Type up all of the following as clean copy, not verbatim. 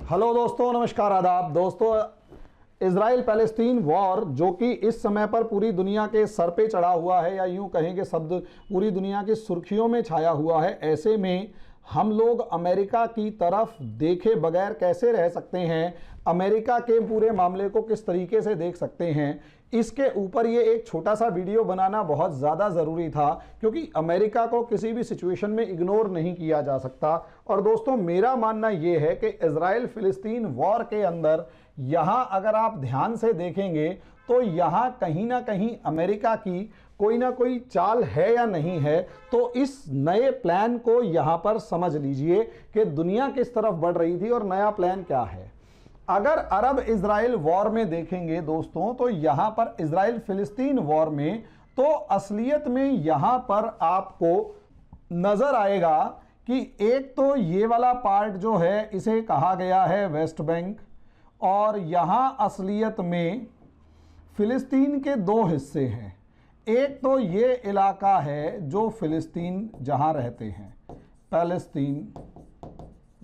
Hello दोस्तों, नमस्कार, आदाब। दोस्तों, इजराइल पैलेस्तीन वॉर जो कि इस समय पर पूरी दुनिया के सर पे चढ़ा हुआ है, या यूं कहेंगे शब्द पूरी दुनिया की सुर्खियों में छाया हुआ है, ऐसे में हम लोग अमेरिका की तरफ देखे बगैर कैसे रह सकते हैं, अमेरिका के पूरे मामले को किस तरीके से देख सकते हैं, इसके ऊपर ये एक छोटा सा वीडियो बनाना बहुत ज़्यादा ज़रूरी था, क्योंकि अमेरिका को किसी भी सिचुएशन में इग्नोर नहीं किया जा सकता। और दोस्तों, मेरा मानना ये है कि इजराइल फिलिस्तीन वॉर के अंदर यहाँ अगर आप ध्यान से देखेंगे तो यहाँ कहीं ना कहीं अमेरिका की कोई ना कोई चाल है या नहीं है। तो इस नए प्लान को यहाँ पर समझ लीजिए कि दुनिया किस तरफ बढ़ रही थी और नया प्लान क्या है। अगर अरब इजराइल वॉर में देखेंगे दोस्तों, तो यहां पर इजराइल फिलिस्तीन वॉर में तो असलियत में यहां पर आपको नजर आएगा कि एक तो ये वाला पार्ट जो है इसे कहा गया है वेस्ट बैंक, और यहां असलियत में फिलिस्तीन के दो हिस्से हैं। एक तो ये इलाका है जो फिलिस्तीन जहां रहते हैं, पैलेस्तीन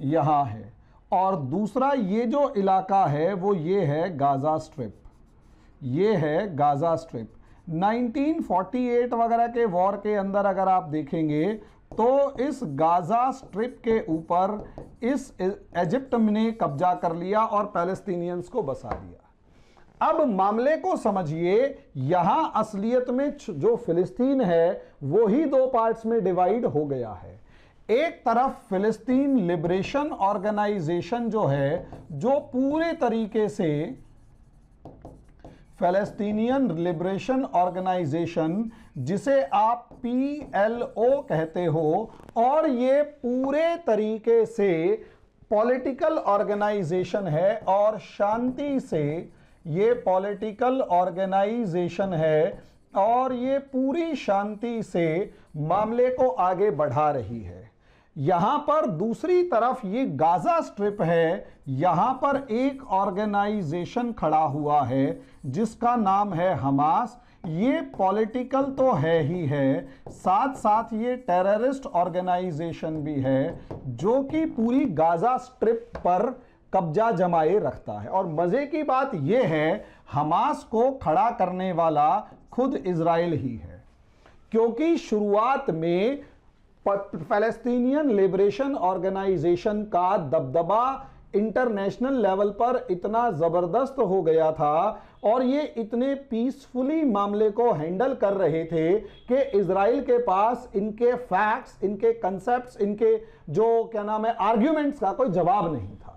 यहां है, और दूसरा ये जो इलाका है वो ये है गाजा स्ट्रिप। ये है गाजा स्ट्रिप। 1948 वगैरह के वॉर के अंदर अगर आप देखेंगे तो इस गाजा स्ट्रिप के ऊपर इस इजिप्ट ने कब्जा कर लिया और पैलेस्टीनियंस को बसा दिया। अब मामले को समझिए, यहां असलियत में जो फिलिस्तीन है वो ही दो पार्ट्स में डिवाइड हो गया है। एक तरफ फिलिस्तीन लिबरेशन ऑर्गेनाइजेशन जो है, जो पूरे तरीके से फलस्तीनियन लिबरेशन ऑर्गेनाइजेशन जिसे आप PLO कहते हो, और ये पूरे तरीके से पॉलिटिकल ऑर्गेनाइजेशन है और शांति से ये पॉलिटिकल ऑर्गेनाइजेशन है और ये पूरी शांति से मामले को आगे बढ़ा रही है। यहां पर दूसरी तरफ ये गाजा स्ट्रिप है, यहां पर एक ऑर्गेनाइजेशन खड़ा हुआ है जिसका नाम है हमास। ये पॉलिटिकल तो है ही है, साथ साथ ये टेररिस्ट ऑर्गेनाइजेशन भी है जो कि पूरी गाजा स्ट्रिप पर कब्जा जमाए रखता है। और मजे की बात यह है, हमास को खड़ा करने वाला खुद इजराइल ही है, क्योंकि शुरुआत में पैलेस्टीनियन लिबरेशन ऑर्गेनाइजेशन का दबदबा इंटरनेशनल लेवल पर इतना जबरदस्त हो गया था और ये इतने पीसफुली मामले को हैंडल कर रहे थे कि इजराइल के पास इनके फैक्ट्स, इनके कंसेप्ट्स, इनके जो क्या नाम है आर्ग्यूमेंट्स का कोई जवाब नहीं था।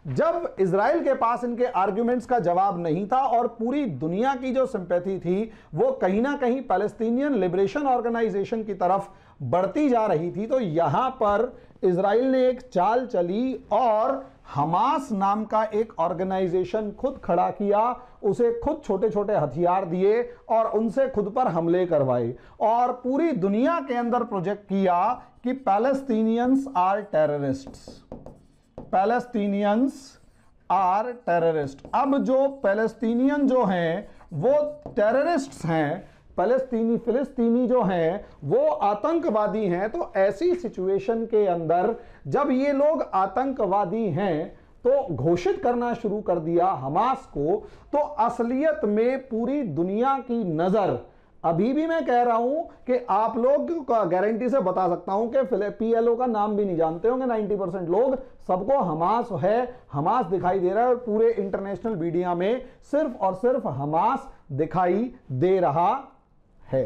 जब इजराइल के पास इनके आर्ग्यूमेंट्स का जवाब नहीं था और पूरी दुनिया की जो सिंपैथी थी वो कहीं ना कहीं पैलेस्टीनियन लिबरेशन ऑर्गेनाइजेशन की तरफ बढ़ती जा रही थी, तो यहां पर इजराइल ने एक चाल चली और हमास नाम का एक ऑर्गेनाइजेशन खुद खड़ा किया, उसे खुद छोटे छोटे हथियार दिए और उनसे खुद पर हमले करवाए और पूरी दुनिया के अंदर प्रोजेक्ट किया कि Palestinians are terrorists, Palestinians are terrorist. अब जो पैलेस्टीनियन जो हैं वो टेररिस्ट्स हैं, फिलिस्तीनी जो हैं वो आतंकवादी हैं। तो ऐसी सिचुएशन के अंदर जब ये लोग आतंकवादी हैं तो घोषित करना शुरू कर दिया हमास को, तो असलियत में पूरी दुनिया की नजर, अभी भी मैं कह रहा हूं कि आप लोग गारंटी से बता सकता हूं कि PLO का नाम भी नहीं जानते होंगे 90% लोग, सबको हमास है, हमास दिखाई दे रहा है और पूरे इंटरनेशनल मीडिया में सिर्फ और सिर्फ हमास दिखाई दे रहा है।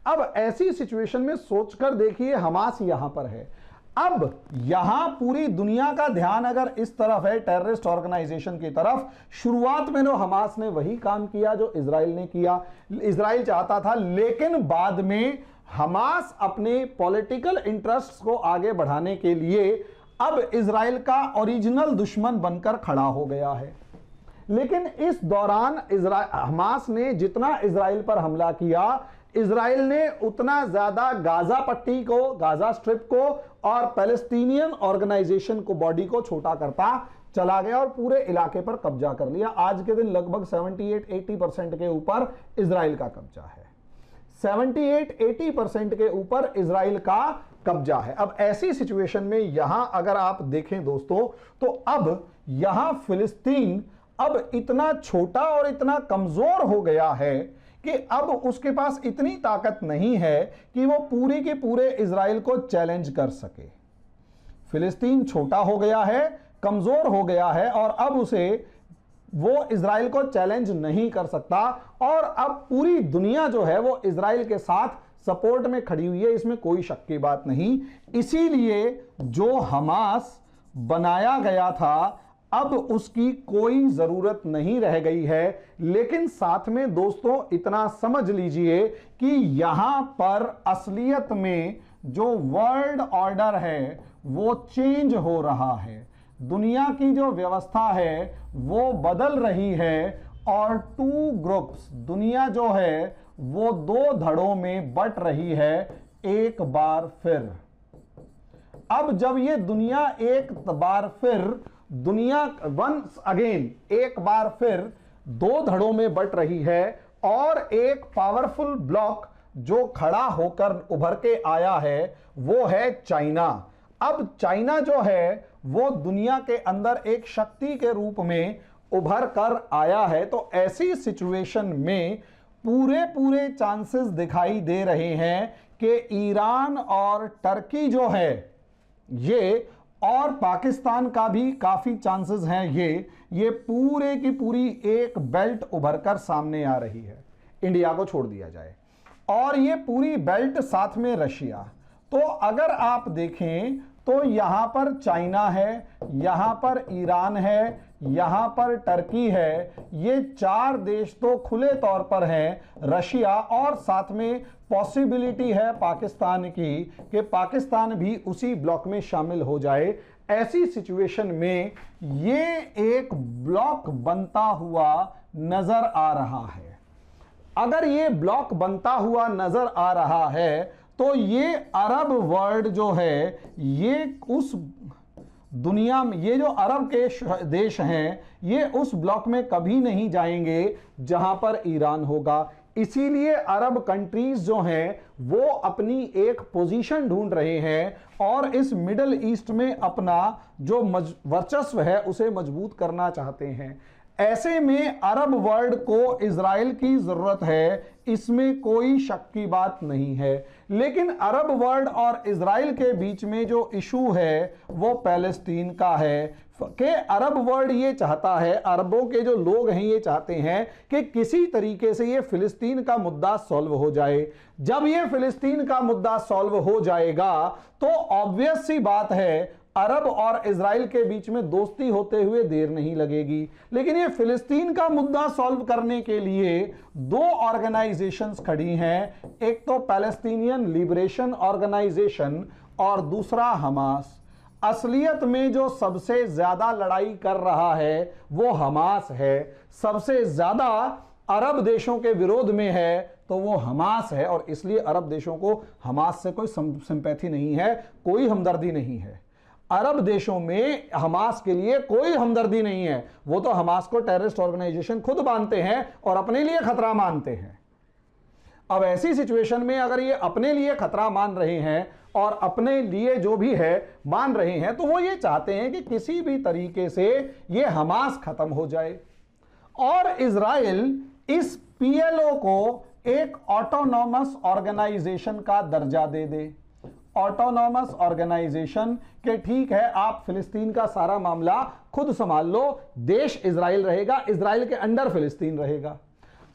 अब ऐसी सिचुएशन में सोचकर देखिए, हमास यहां पर है। अब यहां पूरी दुनिया का ध्यान अगर इस तरफ है टेररिस्ट ऑर्गेनाइजेशन की तरफ, शुरुआत में तो हमास ने वही काम किया जो इजराइल ने किया, इजराइल चाहता था, लेकिन बाद में हमास अपने पॉलिटिकल इंटरेस्ट्स को आगे बढ़ाने के लिए अब इजराइल का ओरिजिनल दुश्मन बनकर खड़ा हो गया है। लेकिन इस दौरान हमास ने जितना इजराइल पर हमला किया, इजराइल ने उतना ज्यादा गाजा पट्टी को, गाजा स्ट्रिप को और पैलेस्टीनियन ऑर्गेनाइजेशन को, बॉडी को छोटा करता चला गया और पूरे इलाके पर कब्जा कर लिया। आज के दिन लगभग 78-80% के ऊपर इजराइल का कब्जा है। 78-80% के ऊपर इजराइल का कब्जा है। अब ऐसी सिचुएशन में यहां अगर आप देखें दोस्तों, तो अब यहां फिलिस्तीन अब इतना छोटा और इतना कमजोर हो गया है कि अब उसके पास इतनी ताकत नहीं है कि वो पूरी के पूरे इजराइल को चैलेंज कर सके। फिलिस्तीन छोटा हो गया है, कमजोर हो गया है, और अब उसे वो इजराइल को चैलेंज नहीं कर सकता, और अब पूरी दुनिया जो है वो इजराइल के साथ सपोर्ट में खड़ी हुई है, इसमें कोई शक की बात नहीं। इसीलिए जो हमास बनाया गया था अब उसकी कोई जरूरत नहीं रह गई है। लेकिन साथ में दोस्तों इतना समझ लीजिए कि यहां पर असलियत में जो वर्ल्ड ऑर्डर है वो चेंज हो रहा है, दुनिया की जो व्यवस्था है वो बदल रही है, और टू ग्रुप्स, दुनिया जो है वो दो धड़ों में बट रही है एक बार फिर। अब जब ये दुनिया एक बार फिर, दुनिया वंस अगेन एक बार फिर दो धड़ों में बट रही है, और एक पावरफुल ब्लॉक जो खड़ा होकर उभर के आया है वो है चाइना। अब चाइना जो है वो दुनिया के अंदर एक शक्ति के रूप में उभर कर आया है। तो ऐसी सिचुएशन में पूरे चांसेस दिखाई दे रहे हैं कि ईरान और टर्की जो है ये, और पाकिस्तान का भी काफी चांसेस हैं, ये पूरे की पूरी एक बेल्ट उभर कर सामने आ रही है, इंडिया को छोड़ दिया जाए, और ये पूरी बेल्ट साथ में रशिया। तो अगर आप देखें तो यहां पर चाइना है, यहां पर ईरान है, यहां पर टर्की है, ये चार देश तो खुले तौर पर हैं, रशिया, और साथ में पॉसिबिलिटी है पाकिस्तान की कि पाकिस्तान भी उसी ब्लॉक में शामिल हो जाए। ऐसी सिचुएशन में ये एक ब्लॉक बनता हुआ नजर आ रहा है। अगर ये ब्लॉक बनता हुआ नजर आ रहा है तो ये अरब वर्ल्ड जो है ये उस दुनिया में, ये जो अरब के देश हैं ये उस ब्लॉक में कभी नहीं जाएंगे जहां पर ईरान होगा। इसीलिए अरब कंट्रीज जो हैं वो अपनी एक पोजीशन ढूंढ रहे हैं और इस मिडिल ईस्ट में अपना जो वर्चस्व है उसे मजबूत करना चाहते हैं। ऐसे में अरब वर्ल्ड को इजराइल की जरूरत है, इसमें कोई शक की बात नहीं है। लेकिन अरब वर्ल्ड और इजराइल के बीच में जो इशू है वो पैलेस्टीन का है कि अरब वर्ल्ड ये चाहता है, अरबों के जो लोग हैं ये चाहते हैं कि किसी तरीके से ये फिलिस्तीन का मुद्दा सॉल्व हो जाए। जब ये फिलिस्तीन का मुद्दा सॉल्व हो जाएगा तो ऑब्वियस सी बात है अरब और इजराइल के बीच में दोस्ती होते हुए देर नहीं लगेगी। लेकिन ये फिलिस्तीन का मुद्दा सॉल्व करने के लिए दो ऑर्गेनाइजेशंस खड़ी हैं, एक तो पैलेस्टीनियन लिबरेशन ऑर्गेनाइजेशन और दूसरा हमास। असलियत में जो सबसे ज्यादा लड़ाई कर रहा है वो हमास है, सबसे ज्यादा अरब देशों के विरोध में है तो वो हमास है, और इसलिए अरब देशों को हमास से कोई सिंपैथी नहीं है, कोई हमदर्दी नहीं है। अरब देशों में हमास के लिए कोई हमदर्दी नहीं है, वो तो हमास को टेररिस्ट ऑर्गेनाइजेशन खुद मानते हैं और अपने लिए खतरा मानते हैं। अब ऐसी सिचुएशन में अगर ये अपने लिए खतरा मान रहे हैं और अपने लिए जो भी है मान रहे हैं तो वो ये चाहते हैं कि किसी भी तरीके से ये हमास खत्म हो जाए और इजराइल इस पीएलओ को एक ऑटोनॉमस ऑर्गेनाइजेशन का दर्जा दे दे। ऑटोनॉमस ऑर्गेनाइजेशन के ठीक है आप फिलिस्तीन का सारा मामला खुद संभाल लो, देश इजराइल रहेगा, इजराइल के अंडर फिलिस्तीन रहेगा।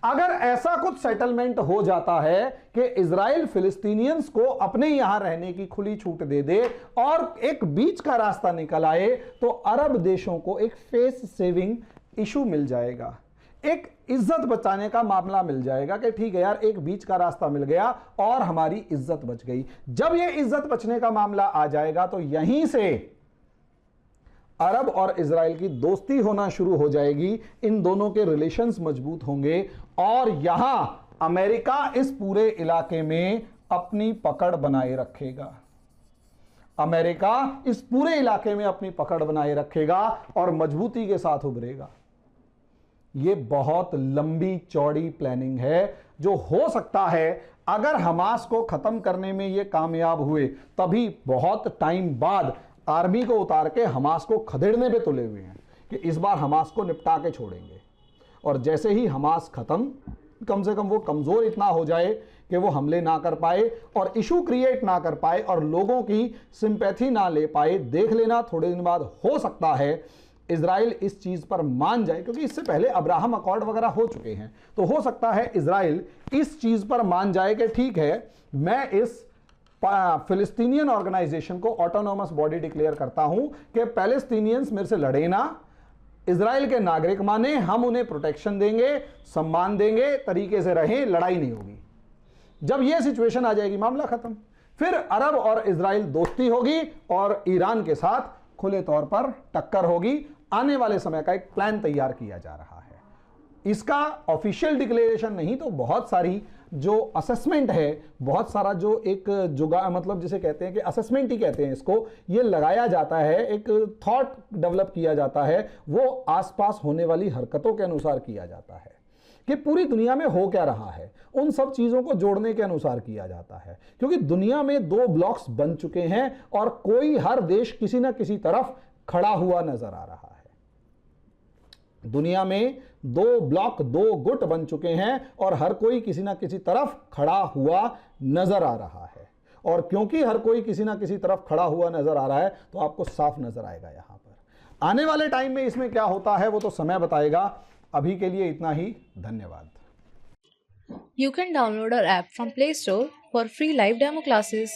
अगर ऐसा कुछ सेटलमेंट हो जाता है कि इजराइल फिलिस्तीनियंस को अपने यहां रहने की खुली छूट दे दे और एक बीच का रास्ता निकल आए तो अरब देशों को एक फेस सेविंग इशू मिल जाएगा, एक इज्जत बचाने का मामला मिल जाएगा कि ठीक है यार एक बीच का रास्ता मिल गया और हमारी इज्जत बच गई। जब ये इज्जत बचने का मामला आ जाएगा तो यहीं से अरब और इजराइल की दोस्ती होना शुरू हो जाएगी, इन दोनों के रिलेशंस मजबूत होंगे और यहां अमेरिका इस पूरे इलाके में अपनी पकड़ बनाए रखेगा। अमेरिका इस पूरे इलाके में अपनी पकड़ बनाए रखेगा और मजबूती के साथ उभरेगा। ये बहुत लंबी चौड़ी प्लानिंग है जो हो सकता है अगर हमास को खत्म करने में ये कामयाब हुए तभी बहुत टाइम बाद आर्मी को उतार के हमास को खदेड़ने पे तुले हुए हैं कि इस बार हमास को निपटा के छोड़ेंगे। और जैसे ही हमास खत्म, कम से कम वो कमजोर इतना हो जाए कि वो हमले ना कर पाए और इशू क्रिएट ना कर पाए और लोगों की सिंपैथी ना ले पाए, देख लेना थोड़े दिन बाद हो सकता है इजराइल इस चीज पर मान जाए, क्योंकि इससे पहले अब्राहम अकॉर्ड वगैरह हो चुके हैं। तो हो सकता है इजराइल इस चीज पर मान जाए कि ठीक है, मैं इस फिलिस्तीनियन ऑर्गेनाइजेशन को ऑटोनोमस बॉडी डिक्लेयर करता हूं कि पैलेस्टीनियंस मेरे से लड़े ना, इजराइल के नागरिक माने, हम उन्हें प्रोटेक्शन देंगे, सम्मान देंगे, तरीके से रहें, लड़ाई नहीं होगी। जब यह सिचुएशन आ जाएगी मामला खत्म। फिर अरब और इजराइल दोस्ती होगी और ईरान के साथ खुले तौर पर टक्कर होगी। आने वाले समय का एक प्लान तैयार किया जा रहा है। इसका ऑफिशियल डिक्लेरेशन नहीं तो बहुत सारी जो असेसमेंट है, बहुत सारा जो एक जुगा मतलब जिसे कहते हैं कि असेसमेंट ही कहते हैं इसको, ये लगाया जाता है, एक थॉट डेवलप किया जाता है, वो आसपास होने वाली हरकतों के अनुसार किया जाता है कि पूरी दुनिया में हो क्या रहा है, उन सब चीजों को जोड़ने के अनुसार किया जाता है। क्योंकि दुनिया में दो ब्लॉक्स बन चुके हैं और कोई हर देश किसी ना किसी तरफ खड़ा हुआ नजर आ रहा है। दुनिया में दो ब्लॉक, दो गुट बन चुके हैं और हर कोई किसी ना किसी तरफ खड़ा हुआ नजर आ रहा है। और क्योंकि हर कोई किसी ना किसी तरफ खड़ा हुआ नजर आ रहा है तो आपको साफ नजर आएगा। यहां पर आने वाले टाइम में इसमें क्या होता है वो तो समय बताएगा। अभी के लिए इतना ही, धन्यवाद। You can download our app from Play Store for free live demo classes.